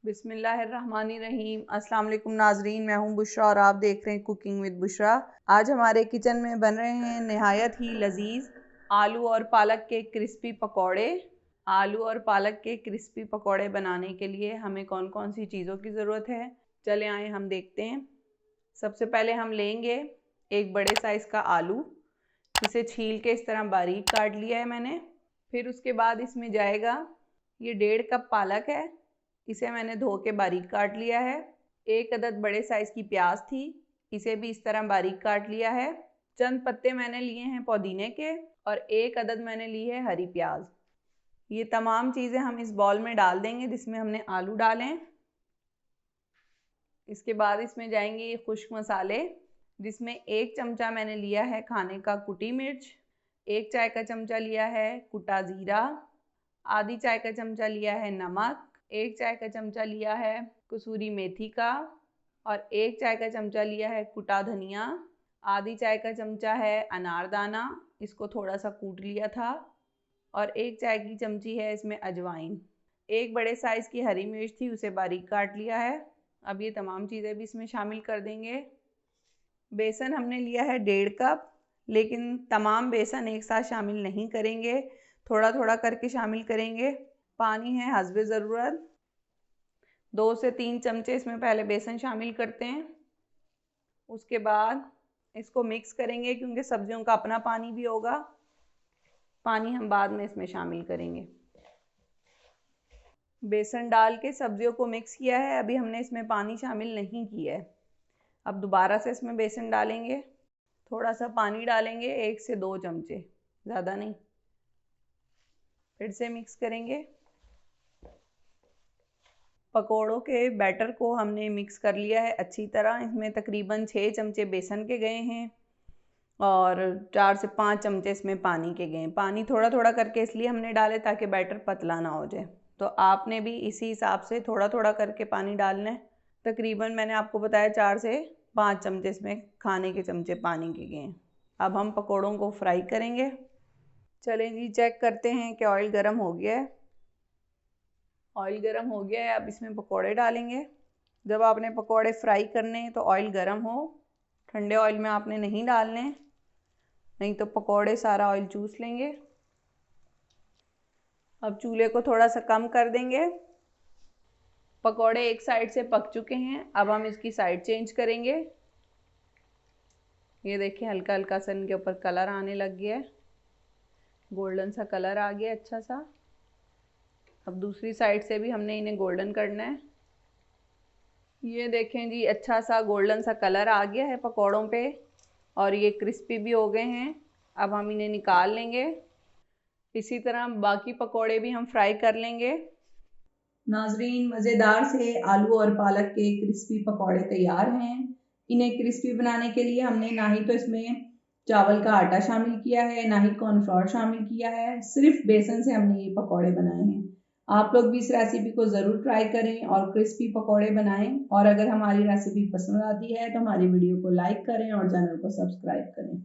बिस्मिल्लाहिर्रहमानिर्रहीम। अस्सलाम वालेकुम नाजरीन, मैं हूं बुशरा और आप देख रहे हैं कुकिंग विद बुशरा। आज हमारे किचन में बन रहे हैं नहायत ही लजीज आलू और पालक के क्रिस्पी पकौड़े। आलू और पालक के क्रिस्पी पकौड़े बनाने के लिए हमें कौन कौन सी चीज़ों की ज़रूरत है, चले आए हम देखते हैं। सबसे पहले हम लेंगे एक बड़े साइज़ का आलू, जिसे छील के इस तरह बारीक काट लिया है मैंने। फिर उसके बाद इसमें जाएगा ये 1.5 कप पालक है, इसे मैंने धो के बारीक काट लिया है। 1 अदद बड़े साइज़ की प्याज थी, इसे भी इस तरह बारीक काट लिया है। चंद पत्ते मैंने लिए हैं पुदीने के और 1 अदद मैंने ली है हरी प्याज। ये तमाम चीज़ें हम इस बॉल में डाल देंगे जिसमें हमने आलू डालें। इसके बाद इसमें जाएंगे ये खुश्क मसाले, जिसमें 1 चमचा मैंने लिया है खाने का कुटी मिर्च, 1 चाय का चमचा लिया है कुटा ज़ीरा, आधी चाय का चमचा लिया है नमक, 1 चाय का चमचा लिया है कसूरी मेथी का और 1 चाय का चमचा लिया है कुटा धनिया, आधी चाय का चमचा है अनारदाना, इसको थोड़ा सा कूट लिया था, और 1 चाय की चमची है इसमें अजवाइन। 1 बड़े साइज़ की हरी मिर्च थी, उसे बारीक काट लिया है। अब ये तमाम चीज़ें भी इसमें शामिल कर देंगे। बेसन हमने लिया है 1.5 कप, लेकिन तमाम बेसन एक साथ शामिल नहीं करेंगे, थोड़ा थोड़ा करके शामिल करेंगे। पानी है हस्बे ज़रूरत। 2 से 3 चमचे इसमें पहले बेसन शामिल करते हैं, उसके बाद इसको मिक्स करेंगे क्योंकि सब्जियों का अपना पानी भी होगा। पानी हम बाद में इसमें शामिल करेंगे। बेसन डाल के सब्जियों को मिक्स किया है, अभी हमने इसमें पानी शामिल नहीं किया है। अब दोबारा से इसमें बेसन डालेंगे, थोड़ा सा पानी डालेंगे, 1 से 2 चमचे, ज़्यादा नहीं। फिर से मिक्स करेंगे। पकोड़ों के बैटर को हमने मिक्स कर लिया है अच्छी तरह। इसमें तकरीबन 6 चमचे बेसन के गए हैं और 4 से 5 चमचे इसमें पानी के गए। पानी थोड़ा थोड़ा करके इसलिए हमने डाले ताकि बैटर पतला ना हो जाए, तो आपने भी इसी हिसाब से थोड़ा थोड़ा करके पानी डालना है। तकरीबन मैंने आपको बताया 4 से 5 चमचे इसमें खाने के चमचे पानी के गए। अब हम पकोड़ों को फ्राई करेंगे। चलें जी, चेक करते हैं कि ऑयल गर्म हो गया है। ऑयल गर्म हो गया है, अब इसमें पकोड़े डालेंगे। जब आपने पकोड़े फ्राई करने हैं तो ऑयल गर्म हो, ठंडे ऑयल में आपने नहीं डालने, नहीं तो पकोड़े सारा ऑयल चूस लेंगे। अब चूल्हे को थोड़ा सा कम कर देंगे। पकोड़े एक साइड से पक चुके हैं, अब हम इसकी साइड चेंज करेंगे। ये देखिए हल्का हल्का सा इनके ऊपर कलर आने लग गया है, गोल्डन सा कलर आ गया अच्छा सा। अब दूसरी साइड से भी हमने इन्हें गोल्डन करना है। ये देखें जी, अच्छा सा गोल्डन सा कलर आ गया है पकोड़ों पे और ये क्रिस्पी भी हो गए हैं। अब हम इन्हें निकाल लेंगे। इसी तरह बाकी पकोड़े भी हम फ्राई कर लेंगे। नाजरीन, मज़ेदार से आलू और पालक के क्रिस्पी पकोड़े तैयार हैं। इन्हें क्रिस्पी बनाने के लिए हमने ना ही तो इसमें चावल का आटा शामिल किया है, ना ही कॉर्नफ्लोर शामिल किया है, सिर्फ बेसन से हमने ये पकोड़े बनाए हैं। आप लोग भी इस रेसिपी को ज़रूर ट्राई करें और क्रिस्पी पकोड़े बनाएं। और अगर हमारी रेसिपी पसंद आती है तो हमारी वीडियो को लाइक करें और चैनल को सब्सक्राइब करें।